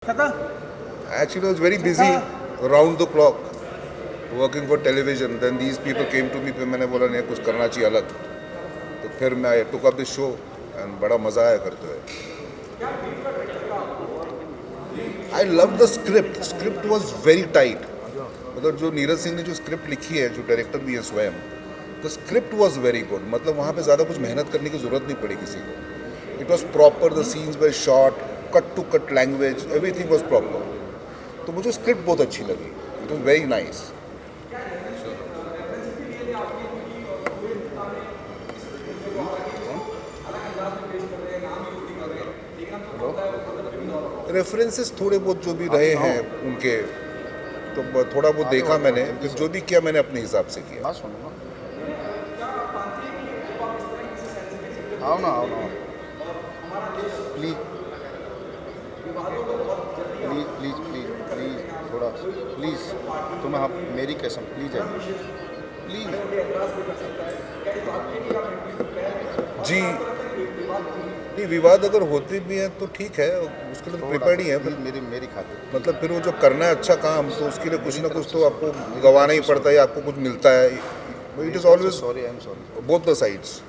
Actually, I was very busy round the clock working for television. Then these people came to me, फिर मैंने बोला नहीं कुछ करना चाहिए अलग. तो फिर मैं I took up the show and बड़ा मज़ा आया करते हुए. I loved the script. Script was very tight. मतलब जो नीरज सिंह ने जो स्क्रिप्ट लिखी है, जो डायरेक्टर भी है स्वयं, तो स्क्रिप्ट वॉज वेरी गुड. मतलब वहाँ पे ज़्यादा कुछ मेहनत करने की ज़रूरत नहीं पड़ी किसी को. It was proper, the scenes were short, cut to cut language, everything was proper. तो मुझे स्क्रिप्ट बहुत अच्छी लगी. It was very nice. References थोड़े बहुत जो भी रहे हैं उनके, तो थोड़ा बहुत देखा मैंने. फिर जो भी किया मैंने अपने हिसाब से किया. आओ ना please please please please please थोड़ा प्लीज. तुम्हें आप मेरी कसम प्लीज है प्लीज जी. नहीं, विवाद अगर होते भी हैं तो ठीक है, उसके लिए प्रिपेयर्ड ही है. मेरी खातिर मतलब फिर वो जो करना है अच्छा काम, तो उसके लिए कुछ ना कुछ तो आपको गंवाना ही पड़ता है, आपको कुछ मिलता है. It is always sorry, I am sorry, both the sides.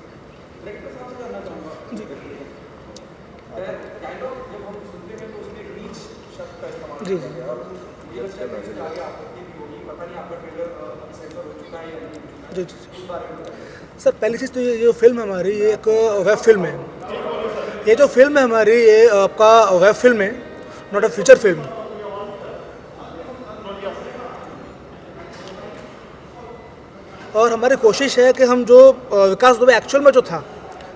जी जी जी सर, पहली चीज़ तो ये जो फिल्म है हमारी, ये एक वेब फिल्म है. ये जो फिल्म है हमारी, ये आपका वेब फिल्म है, नॉट अ फीचर फिल्म. और हमारी कोशिश है कि हम जो विकास दुबे एक्चुअल में जो था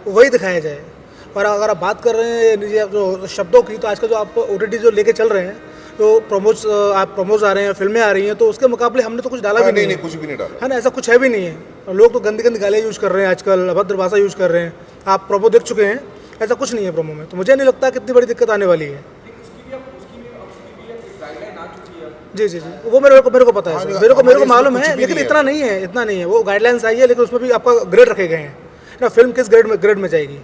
वही दिखाया जाए. और अगर आप बात कर रहे हैं ये जो शब्दों की, तो आजकल जो आप OTT जो लेके चल रहे हैं, तो प्रोमोज आ रहे हैं, फिल्में आ रही हैं, तो उसके मुकाबले हमने तो कुछ डाला भी नहीं, कुछ भी नहीं डाला है ना. ऐसा कुछ है भी नहीं है. लोग तो गंदी गंदी गालियाँ यूज़ कर रहे हैं आजकल, अभद्र भाषा यूज़ कर रहे हैं. आप प्रोमो देख चुके हैं, ऐसा कुछ नहीं है प्रोमो में. तो मुझे नहीं लगता कि इतनी बड़ी दिक्कत आने वाली है. जी जी जी, वो मेरे को पता है सर, मेरे को मालूम है, लेकिन इतना नहीं है. वो गाइडलाइंस आई है, लेकिन उसमें भी आपका ग्रेड रखे गए हैं ना. फिल्म किस ग्रेड में जाएगी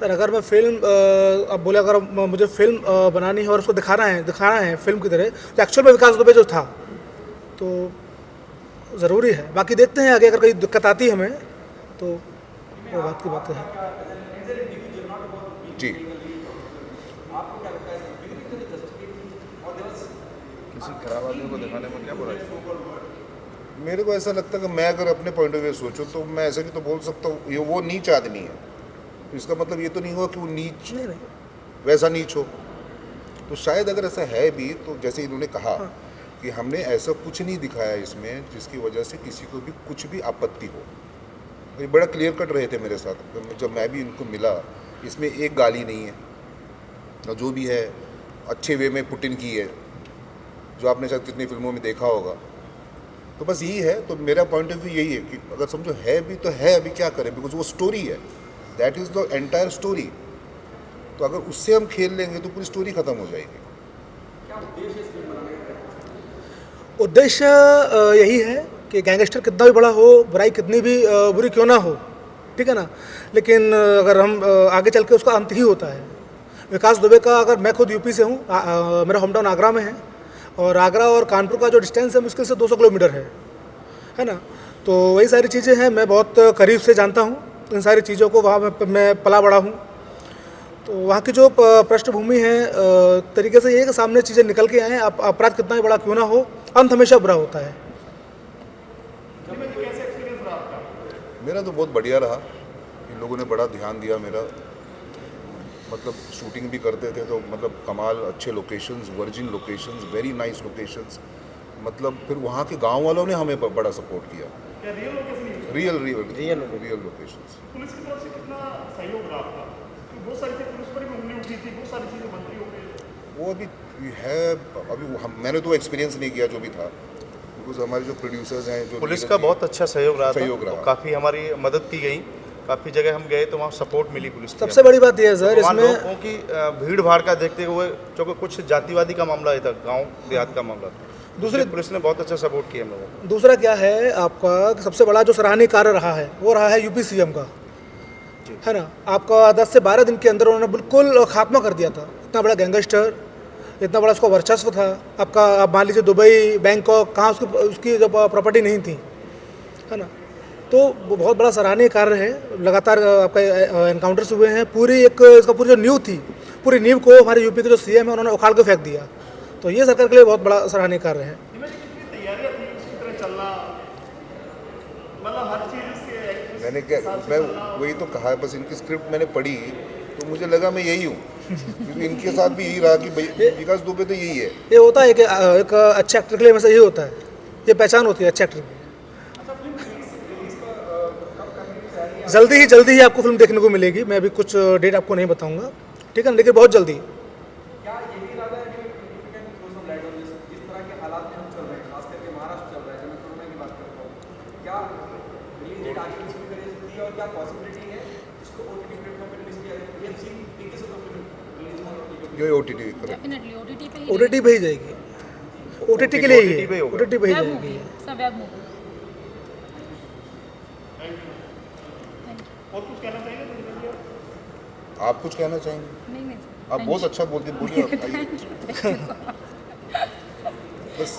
सर? अगर मैं फिल्म अब बोले, अगर मुझे फिल्म बनानी है और उसको दिखाना है फिल्म की तरह, तो एक्चुअल में विकास दुबे जो था तो ज़रूरी है. बाकी देखते हैं आगे, अगर कोई दिक्कत आती है हमें तो वो बात की बात है. जी. किसी खराब आदमी को दिखाने में क्या बुराई. मेरे को ऐसा लगता है कि मैं अगर अपने पॉइंट ऑफ व्यू सोचूं, तो मैं ऐसा नहीं तो बोल सकता हूँ ये वो नीच आदमी है. इसका मतलब ये तो नहीं हुआ कि वो नीच नहीं वैसा नीच हो. तो शायद अगर ऐसा है भी, तो जैसे इन्होंने कहा कि हमने ऐसा कुछ नहीं दिखाया इसमें जिसकी वजह से किसी को भी कुछ भी आपत्ति हो. ये बड़ा क्लियर कट रहे थे मेरे साथ जब मैं भी इनको मिला. इसमें एक गाली नहीं है, और जो भी है अच्छे वे में पुट इन की है, जो आपने शायद कितनी फिल्मों में देखा होगा. तो बस यही है. तो मेरा पॉइंट ऑफ व्यू यही है कि अगर समझो है भी तो है, अभी क्या करें, बिकॉज वो स्टोरी है, that is the entire story. तो अगर उससे हम खेल लेंगे तो पूरी स्टोरी ख़त्म हो जाएगी. उद्देश्य यही है कि गैंगस्टर कितना भी बड़ा हो, बुराई कितनी भी बुरी क्यों ना हो, ठीक है ना, लेकिन अगर हम आगे चल के उसका अंत ही होता है. विकास दुबे का, अगर मैं खुद यूपी से हूँ, मेरा होम टाउन आगरा में है, और आगरा और कानपुर का जो डिस्टेंस है मुश्किल से 200 किलोमीटर है ना. तो वही सारी चीज़ें हैं, मैं बहुत करीब से जानता हूँ इन सारी चीज़ों को. वहाँ मैं पला बड़ा हूँ. तो वहाँ की जो पृष्ठभूमि है, तरीके से ये है कि सामने चीज़ें निकल के आएँ, अपराध कितना ही बड़ा क्यों ना हो, अंत हमेशा बुरा होता है. मेरा तो बहुत बढ़िया रहा. इन लोगों ने बड़ा ध्यान दिया मेरा. मतलब शूटिंग भी करते थे तो मतलब कमाल, अच्छे locations, virgin locations, very nice locations. मतलब फिर वहाँ के गांव वालों ने हमें बड़ा सपोर्ट किया. Real locations. पुलिस की तरफ से कितना सहयोग रहा आपका? बहुत सारी चीज़ पुलिस पर भी उंगली उठी थी, बहुत सारी चीज़ें मंत्री हो गए. वो अभी है, मैंने तो एक्सपीरियंस नहीं किया जो भी था, बिकॉज हमारे जो प्रोड्यूसर्स हैं, जो पुलिस का बहुत अच्छा सहयोग रहा था. काफ़ी हमारी मदद की गई. काफ़ी जगह हम गए तो वहाँ सपोर्ट मिली पुलिस की. सबसे बड़ी बात यह है सर, वहाँ इसमें लोगों की भीड़ भाड़ का देखते हुए, क्योंकि कुछ जातिवादी का मामला है था, गाँव देहात का मामला था. दूसरी पुलिस ने बहुत अच्छा सपोर्ट किया हम लोगों को. दूसरा क्या है आपका, सबसे बड़ा जो सराहनीय कार्य रहा है वो रहा है यूपी CM का. है ना। आपका 10 से 12 दिन के अंदर उन्होंने बिल्कुल खात्मा कर दिया था। इतना बड़ा गैंगस्टर, इतना बड़ा उसका वर्चस्व था। आपका आप मान लीजिए दुबई, बैंकॉक, कहाँ उसकी जो प्रॉपर्टी नहीं थी, है ना। तो वो बहुत बड़ा सराहनीय कार्य है। लगातार आपका एनकाउंटर्स हुए हैं। पूरी एक इसका पूरी जो नींव थी, पूरी नींव को हमारे यूपी के जो सीएम है उन्होंने उखाड़ के फेंक दिया। तो ये सरकार के लिए बहुत बड़ा सराहनीय कार्य है। कितनी तैयारियां थी उसी तरह चलना, मतलब हर चीज़ इसके मैंने क्या, मैं वही तो कहा है, बस इनकी स्क्रिप्ट मैंने पढ़ी तो मुझे लगा मैं यही हूँ, क्योंकि इनके साथ भी यही रहा कि विकास दुबे तो यही है। ये होता है कि एक अच्छे एक्टर के लिए हमेशा यही होता है, ये पहचान होती है अच्छे एक्टर की। जल्दी ही आपको फिल्म देखने को मिलेगी। मैं अभी कुछ डेट आपको नहीं बताऊंगा, ठीक है ना, लेकिन बहुत जल्दी। क्या ये भी इरादा है कि if you can throw some light on this, जिस तरह के हालात में हम चल रहे हैं, खास करके महाराष्ट्र चल रहा है, जब मैं कोरोना की बात करता हूँ, क्या रिलीज डेट आगे इसकी भी कर सकती है और क्या पॉसिबिलिटी है इसको OTT प्लेटफॉर्म पर रिलीज किया जाए? We have seen previous of the film release on OTT. जो OTT डेफिनेटली ओटीटी पे ही OTT पे ही जाएगी, OTT के लिए ही OTT पे ही है, होगा। OTT पे ही वेब जाएगी। मूवी, सब वेब मूवी। और कुछ कहना चाहिए तो आप कुछ कहना चाहेंगे? नहीं नहीं सर, आप बहुत अच्छा बोलते, बोलिए आप, आइए। बस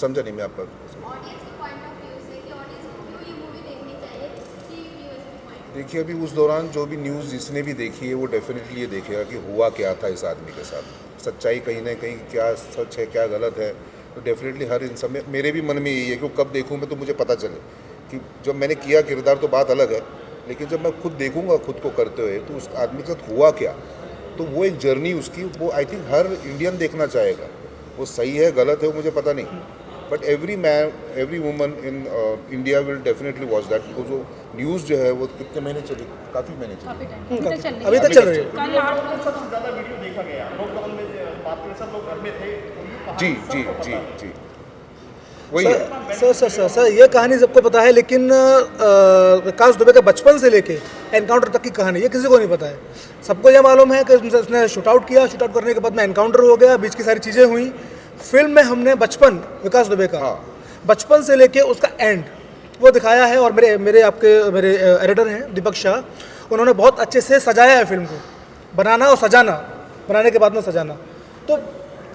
समझा नहीं मैं आपका। देखिए, अभी उस दौरान जो भी न्यूज़ जिसने भी देखी है वो डेफिनेटली ये देखेगा कि हुआ क्या था इस आदमी के साथ, सच्चाई कहीं ना कहीं क्या सच है क्या गलत है। तो डेफिनेटली हर इंसान में, मेरे भी मन में यही है कि कब देखूँ मैं तो मुझे पता चले कि जब मैंने किया किरदार तो बात अलग है, लेकिन जब मैं खुद देखूँगा खुद को करते हुए तो उस आदमी के साथ हुआ क्या, तो वो एक जर्नी उसकी, वो आई थिंक हर इंडियन देखना चाहेगा। वो सही है गलत है वो मुझे पता नहीं, but every man every woman in India will definitely watch that. तो जो न्यूज़ जो है वो कितने महीने चली, काफ़ी महीने चली। काफी टाइम अभी तक चल रही है। अभी तक चल रही है। कल आप सबसे ज़्यादा वीडियो देखा गया लॉकडाउन में, बात करें सब लोग घर में थे, जी जी जी जी, वही है। सर ये कहानी सबको पता है, लेकिन विकास दुबे के बचपन से लेके एनकाउंटर तक की कहानी ये किसी को नहीं पता है। सबको ये मालूम है कि उसने शूट आउट किया, शूट आउट करने के बाद में एनकाउंटर हो गया, बीच की सारी चीज़ें हुई। फिल्म में हमने बचपन विकास दुबे का, बचपन से लेके उसका एंड वो दिखाया है। और मेरे एडिटर हैं दीपक शाह, उन्होंने बहुत अच्छे से सजाया है फिल्म को, बनाना और सजाना, बनाने के बाद में सजाना, तो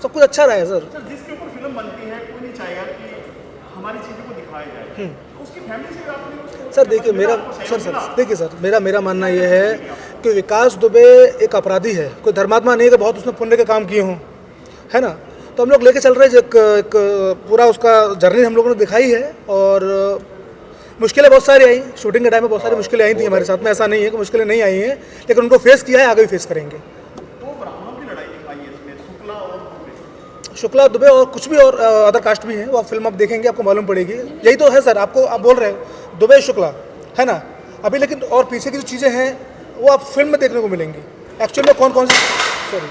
सब कुछ अच्छा रहा है सर। जिसके ऊपर फिल्म बनती है कोई नहीं चाहेगा कि हमारी चीज़ों को दिखाया जाए, उसकी फैमिली से आपने उसको सर देखिए देखिए सर मेरा मानना ये है कि विकास दुबे एक अपराधी है, कोई धर्मात्मा नहीं है कि बहुत उसने पुण्य के काम किए हों, है ना। तो हम लोग लेके चल रहे हैं एक पूरा उसका जर्नी हम लोगों ने दिखाई है। और मुश्किलें बहुत सारी आई, शूटिंग के टाइम में बहुत सारी मुश्किलें आई थी हमारे साथ में, ऐसा नहीं है कि मुश्किलें नहीं आई हैं, लेकिन उनको फेस किया है, आगे भी फेस करेंगे। दो ब्राह्मणों की लड़ाई दिखाई है इसमें, शुक्ला और दुबे। शुक्ला दुबे और कुछ भी और अदर कास्ट भी हैं, वो आप फिल्म आप देखेंगे आपको मालूम पड़ेगी। यही तो है सर, आप बोल रहे हो दुबे शुक्ला, है ना अभी, लेकिन और पीछे की जो चीज़ें हैं वो आप फिल्म में देखने को मिलेंगी एक्चुअल में कौन कौन सी, सॉरी,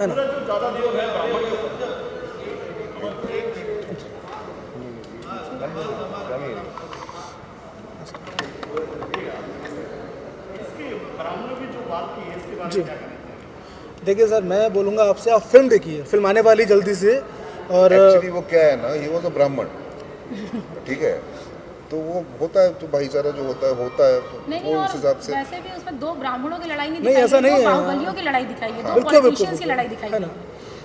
है ना। जो ज़्यादा देर है ब्राह्मण के ब्राह्मणों की जो बात की है इसके बारे जी में क्या कहना चाहिए? देखिए सर, मैं बोलूँगा आपसे, आप फिल्म देखिए, फिल्म आने वाली जल्दी से। और एक्चुअली वो क्या है ना, ये वो तो ब्राह्मण, ठीक है, तो वो होता है, तो भाईचारा जो होता है तो नहीं वो और उस हिसाब से। वैसे भी उसमें दो ब्राह्मणों की लड़ाई नहीं नहीं, दिखाई ऐसा है, नहीं दो है। बाहुबलियों की लड़ाई दिखाई है, दो बिल्कुल, बिल्कुल, पॉलिटिशियंस की बिल्कुल, लड़ाई दिखाई है है। ना।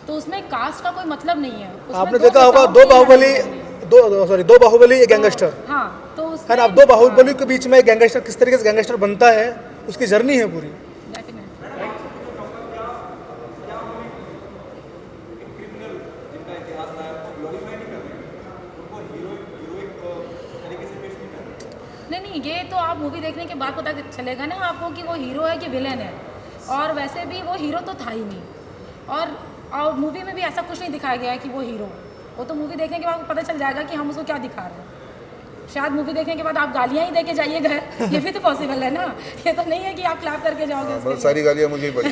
तो उसमें कास्ट का कोई मतलब नहीं है। उसमें आपने दो देखा होगा नेताओं दो की लड़ाई बाहुबली, है। दो बाहुबली एक गैंगस्टर, हाँ, तो है उसमें ना। अब दो बाहुबली के बीच में एक गैंगस्टर किस तरीके से गैंगस्टर बनता है, उसकी जर्नी है पूरी। नहीं, ये तो आप मूवी देखने के बाद पता चलेगा ना आपको कि वो हीरो है कि विलेन है। और वैसे भी वो हीरो तो था ही नहीं, और मूवी में भी ऐसा कुछ नहीं दिखाया गया है कि वो हीरो, वो तो मूवी देखने के बाद पता चल जाएगा कि हम उसको क्या दिखा रहे हैं। शायद मूवी देखने के बाद आप गालियाँ ही दे के जाइए घर, ये भी तो पॉसिबल है ना, ये तो नहीं है कि आप क्लैप करके जाओगे उसके बहुत लिए। सारी गालियाँ मुझे ही पड़ी।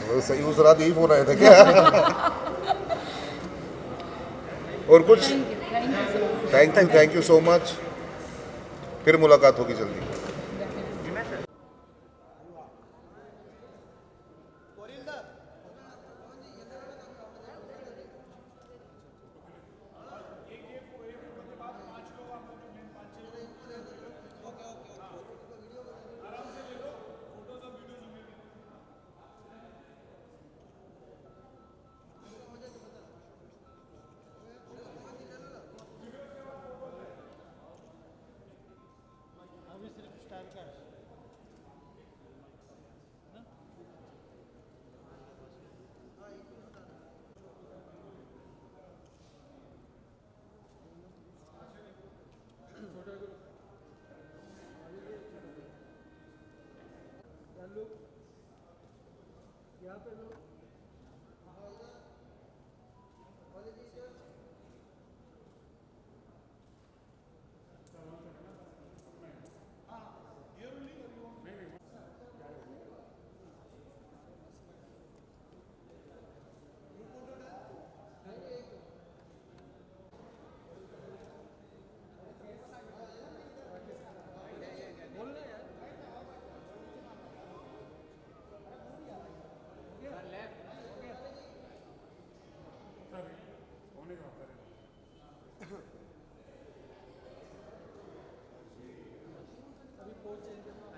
वो सही, उस रात यही फोन आया था क्या? और कुछ? थैंक यू सो मच, फिर मुलाकात होगी जल्दी। अभी पोस्ट चेंज करना